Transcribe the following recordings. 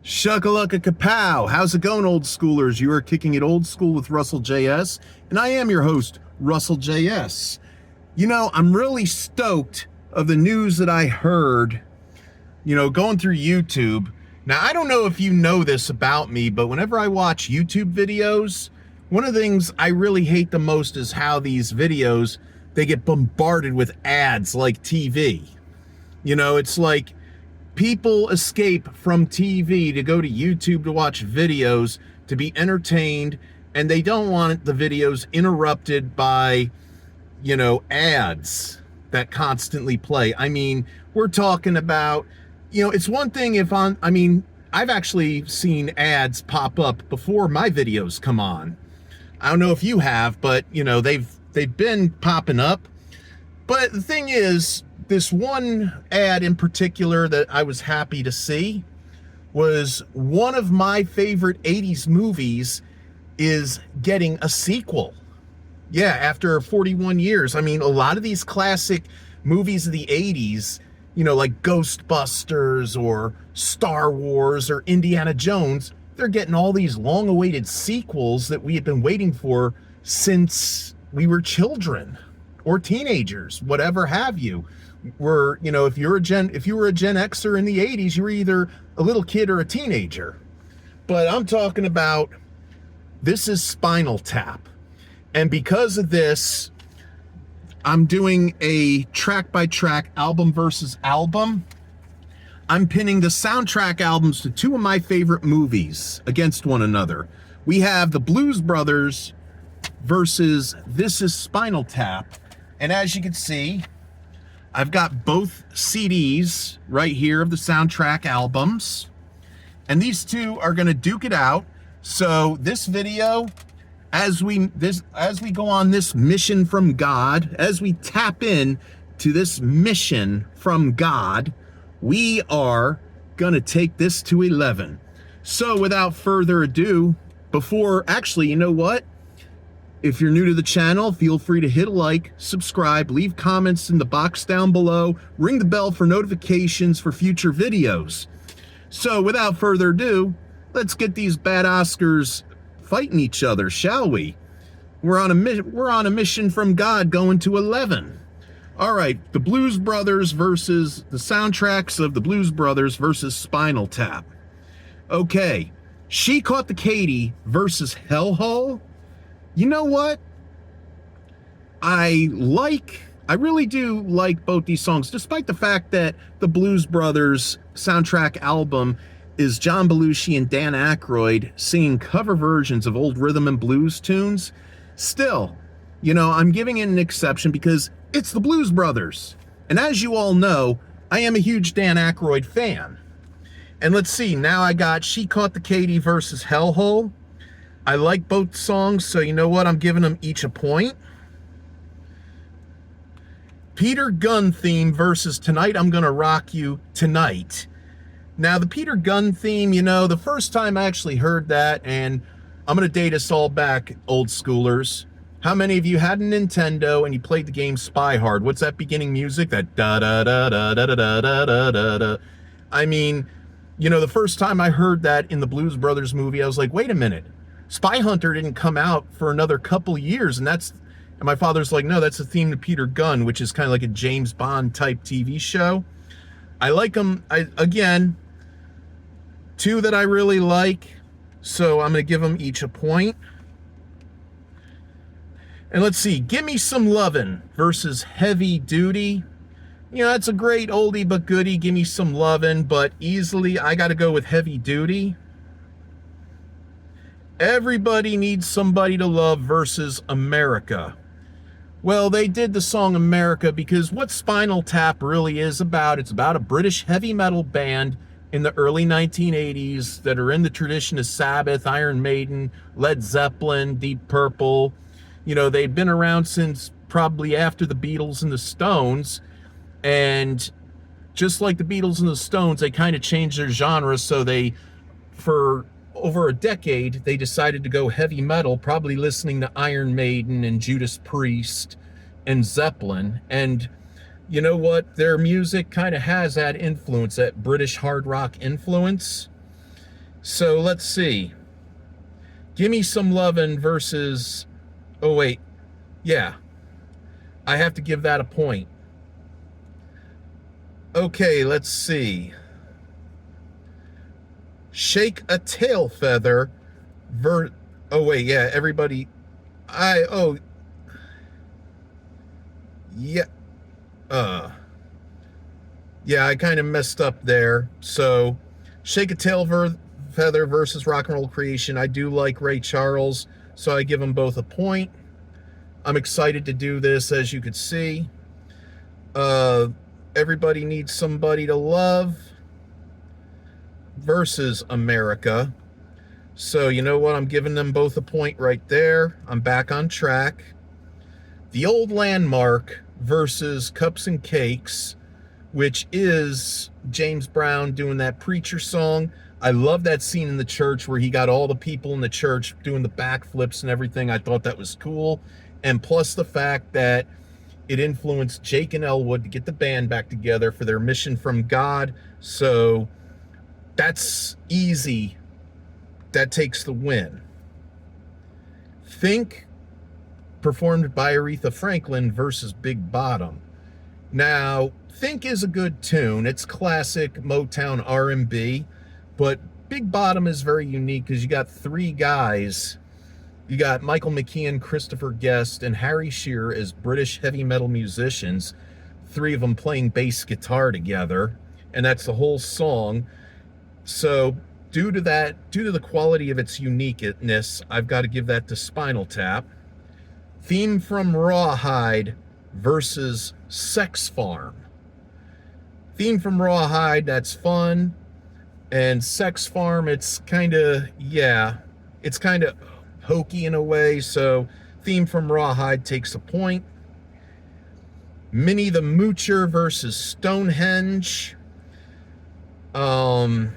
Shuckalugga kapow! How's it going, old schoolers? You are kicking it old school with Russell J.S, and I am your host, Russell J.S. You know, I'm really stoked of the news that I heard, going through YouTube. Now, I don't know if you know this about me, but whenever I watch YouTube videos, one of the things I really hate the most is how these videos, they get bombarded with ads like TV. It's like people escape from TV to go to YouTube to watch videos, to be entertained, and they don't want the videos interrupted by, ads that constantly play. I mean, we're talking about, it's one thing if I've actually seen ads pop up before my videos come on. I don't know if you have, but, they've been popping up. But the thing is, this one ad in particular that I was happy to see was one of my favorite 80s movies is getting a sequel. Yeah, after 41 years. I mean, a lot of these classic movies of the 80s, like Ghostbusters or Star Wars or Indiana Jones, they're getting all these long-awaited sequels that we had been waiting for since we were children or teenagers, whatever have you. If you were a Gen Xer in the 80s, you were either a little kid or a teenager. But I'm talking about, this is Spinal Tap. And because of this, I'm doing a track-by-track, album versus album. I'm pinning the soundtrack albums to two of my favorite movies against one another. We have the Blues Brothers versus This is Spinal Tap. And as you can see, I've got both CDs right here of the soundtrack albums, and these two are going to duke it out. So this video, as we go on this mission from God, as we tap in to this mission from God, we are going to take this to 11. So without further ado, you know what? If you're new to the channel, feel free to hit a like, subscribe, leave comments in the box down below, ring the bell for notifications for future videos. So without further ado, let's get these bad Oscars fighting each other, shall we? We're on a mission from God going to 11. All right, the Blues Brothers versus the soundtracks of the Blues Brothers versus Spinal Tap. Okay, She Caught the Katy versus Hellhole. You know what? I really do like both these songs, despite the fact that the Blues Brothers soundtrack album is John Belushi and Dan Aykroyd singing cover versions of old rhythm and blues tunes. Still, I'm giving it an exception because it's the Blues Brothers. And as you all know, I am a huge Dan Aykroyd fan. And let's see, now I got She Caught the Katy versus Hellhole. I like both songs, so you know what? I'm giving them each a point. Peter Gunn theme versus Tonight I'm Gonna Rock You Tonight. Now, the Peter Gunn theme, the first time I actually heard that, and I'm going to date us all back, old schoolers. How many of you had a Nintendo and you played the game Spy Hard? What's that beginning music? That da-da-da-da-da-da-da-da-da-da. I mean, the first time I heard that in the Blues Brothers movie, I was like, wait a minute. Spy Hunter didn't come out for another couple years, and my father's like, no, that's the theme to Peter Gunn, which is kind of like a James Bond type TV show. I like them. Again, two that I really like, so I'm going to give them each a point. And let's see, Gimme Some Lovin' versus Heavy Duty. That's a great oldie but goodie, Gimme Some Lovin', but easily I got to go with Heavy Duty. Everybody Needs Somebody to Love versus America. Well, they did the song America because what Spinal Tap really is about, it's about a British heavy metal band in the early 1980s that are in the tradition of Sabbath, Iron Maiden, Led Zeppelin, Deep Purple. They'd been around since probably after the Beatles and the Stones. And just like the Beatles and the Stones, they kind of changed their genre. So for over a decade, they decided to go heavy metal, probably listening to Iron Maiden and Judas Priest and Zeppelin. And you know what? Their music kind of has that influence, that British hard rock influence. So let's see. Gimme Some Lovin' versus, oh wait, yeah, I have to give that a point. Okay, let's see. Shake a Tail Feather oh wait, yeah, everybody yeah, uh yeah, I kind of messed up there. So Shake a Feather versus Rock and Roll Creation. I do like Ray Charles, so I give them both a point. I'm excited to do this, as you could see. Everybody Needs Somebody to Love versus America. So you know what? I'm giving them both a point right there. I'm back on track. The Old Landmark versus Cups and Cakes, which is James Brown doing that preacher song. I love that scene in the church where he got all the people in the church doing the backflips and everything. I thought that was cool. And plus the fact that it influenced Jake and Elwood to get the band back together for their mission from God. So that's easy. That takes the win. Think, performed by Aretha Franklin versus Big Bottom. Now, Think is a good tune. It's classic Motown R&B, but Big Bottom is very unique because you got three guys. You got Michael McKean, Christopher Guest, and Harry Shearer as British heavy metal musicians, three of them playing bass guitar together, and that's the whole song. So due to the quality of its uniqueness, I've got to give that to Spinal Tap. Theme from Rawhide versus Sex Farm. Theme from Rawhide, that's fun. And Sex Farm, it's kind of hokey in a way. So Theme from Rawhide takes a point. Minnie the Moocher versus Stonehenge. Minnie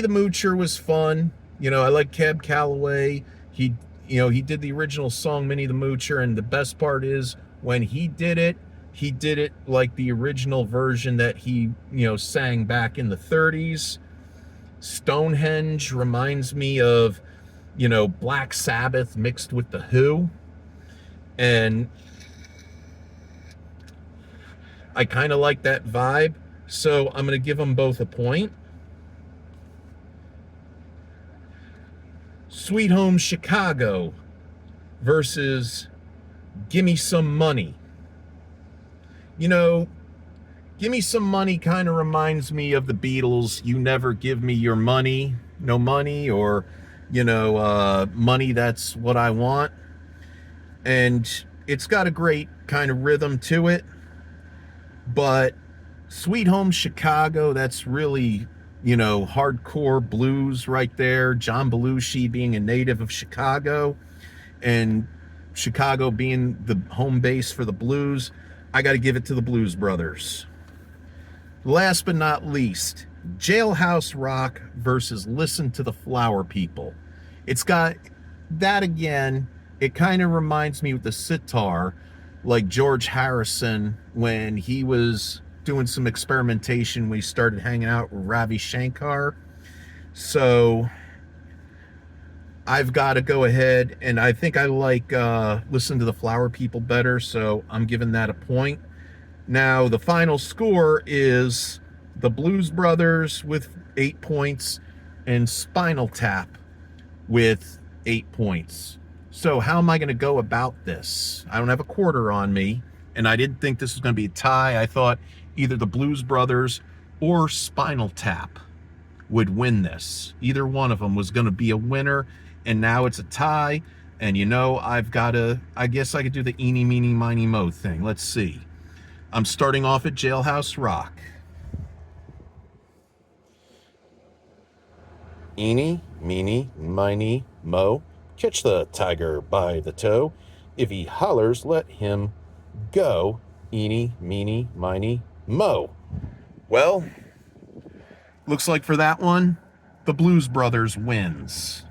the Moocher was fun. You know, I like Cab Calloway. He did the original song Minnie the Moocher, and the best part is when he did it like the original version that he, sang back in the 30s. Stonehenge reminds me of, Black Sabbath mixed with The Who. And I kind of like that vibe. So I'm going to give them both a point. Sweet Home Chicago versus Gimme Some Money. Gimme Some Money kind of reminds me of the Beatles. You never give me your money, no money, or, money, that's what I want. And it's got a great kind of rhythm to it. But Sweet Home Chicago, that's really, hardcore blues right there. John Belushi being a native of Chicago and Chicago being the home base for the blues. I got to give it to the Blues Brothers. Last but not least, Jailhouse Rock versus Listen to the Flower People. It's got that again. It kind of reminds me with the sitar, like George Harrison when he was doing some experimentation when he started hanging out with Ravi Shankar. So I've got to go ahead, and I think I like Listen to the Flower People better, so I'm giving that a point. Now, the final score is the Blues Brothers with 8 points and Spinal Tap with 8 points. So how am I going to go about this? I don't have a quarter on me, and I didn't think this was going to be a tie. I thought either the Blues Brothers or Spinal Tap would win this. Either one of them was going to be a winner, and now it's a tie. And I guess I could do the eeny, meeny, miny, mo thing. Let's see. I'm starting off at Jailhouse Rock. Eeny, meeny, miny, mo. Catch the tiger by the toe. If he hollers, let him go. Eeny, meeny, miny, mo. Well, looks like for that one, the Blues Brothers wins.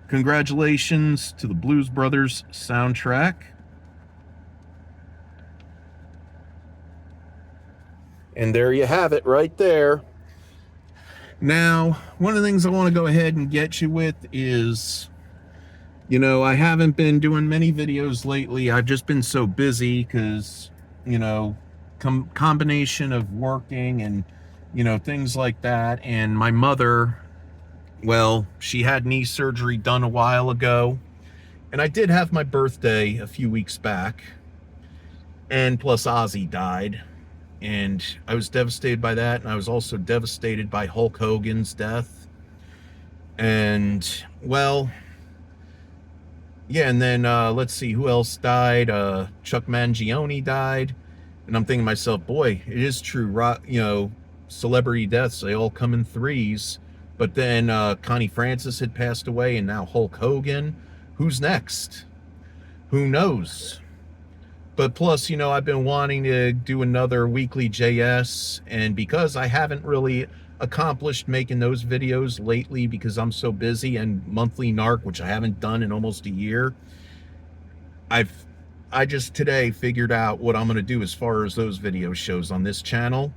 Congratulations to the Blues Brothers soundtrack. And there you have it right there. Now, one of the things I want to go ahead and get you with is, I haven't been doing many videos lately. I've just been so busy because, combination of working and, things like that. And my mother, well, she had knee surgery done a while ago. And I did have my birthday a few weeks back. And plus Ozzy died. And I was devastated by that. And I was also devastated by Hulk Hogan's death. And, well, yeah, and then let's see, who else died? Chuck Mangione died. And I'm thinking to myself, boy, it is true, celebrity deaths, they all come in threes. But then Connie Francis had passed away, and now Hulk Hogan. Who's next? Who knows? But plus, I've been wanting to do another weekly JS, and because I haven't really accomplished making those videos lately because I'm so busy, and monthly NARC, which I haven't done in almost a year, I just today figured out what I'm going to do as far as those video shows on this channel.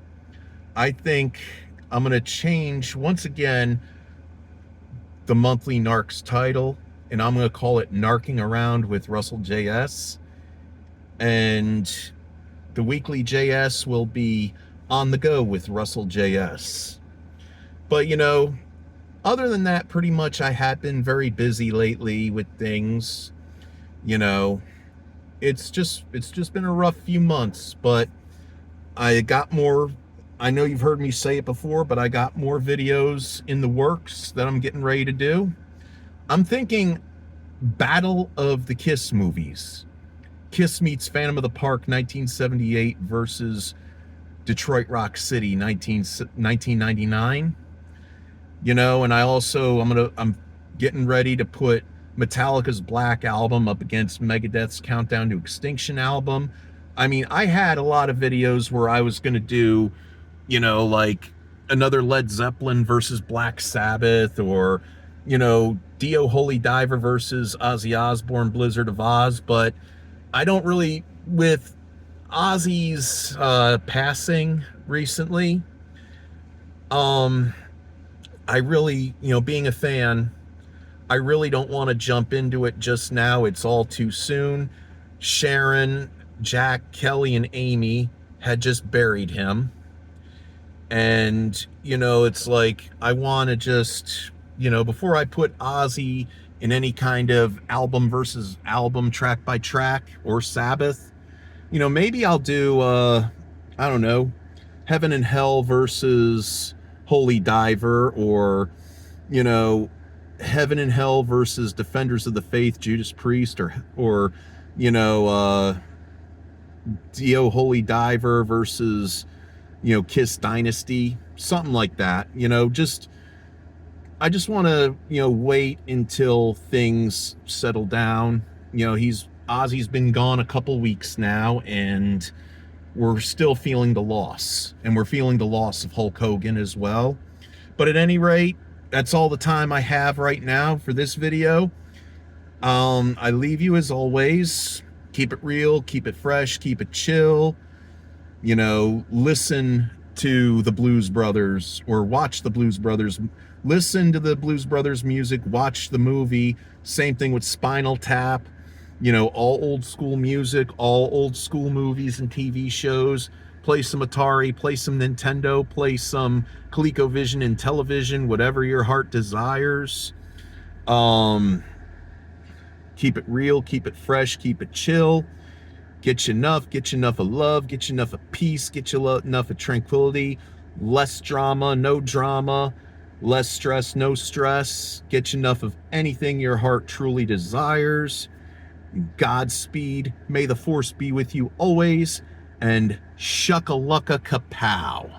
I think I'm going to change once again the monthly NARC's title, and I'm going to call it Narking Around with Russell J.S. And the weekly JS will be On the Go with Russell J.S. But, other than that, pretty much I had been very busy lately with things. It's just been a rough few months, but I got more. I know you've heard me say it before, but I got more videos in the works that I'm getting ready to do. I'm thinking Battle of the Kiss movies. Kiss meets Phantom of the Park 1978 versus Detroit Rock City 1999. And I'm getting ready to put Metallica's Black Album up against Megadeth's Countdown to Extinction album. I mean, I had a lot of videos where I was going to do, like another Led Zeppelin versus Black Sabbath, or, Dio Holy Diver versus Ozzy Osbourne Blizzard of Oz, but I don't really, with Ozzy's passing recently, I really, being a fan, I really don't want to jump into it just now. It's all too soon. Sharon, Jack, Kelly, and Amy had just buried him. And, it's like, I want to just, before I put Ozzy in any kind of album versus album, track by track, or Sabbath, maybe I'll do, I don't know, Heaven and Hell versus Holy Diver, or, Heaven and Hell versus Defenders of the Faith, Judas Priest, or Dio Holy Diver versus, Kiss Dynasty, something like that. I just want to, wait until things settle down. Ozzy's been gone a couple weeks now, and we're still feeling the loss. And we're feeling the loss of Hulk Hogan as well. But at any rate, that's all the time I have right now for this video. I leave you as always. Keep it real, keep it fresh, keep it chill. Listen to the Blues Brothers, or watch the Blues Brothers. Listen to the Blues Brothers music, watch the movie. Same thing with Spinal Tap. All old school music, all old school movies and TV shows. Play some Atari, play some Nintendo, play some ColecoVision and television, whatever your heart desires. Keep it real, keep it fresh, keep it chill. Get you enough of love, get you enough of peace, get you enough of tranquility. Less drama, no drama. Less stress, no stress. Get you enough of anything your heart truly desires. Godspeed. May the force be with you always. And shucka-lucka kapow.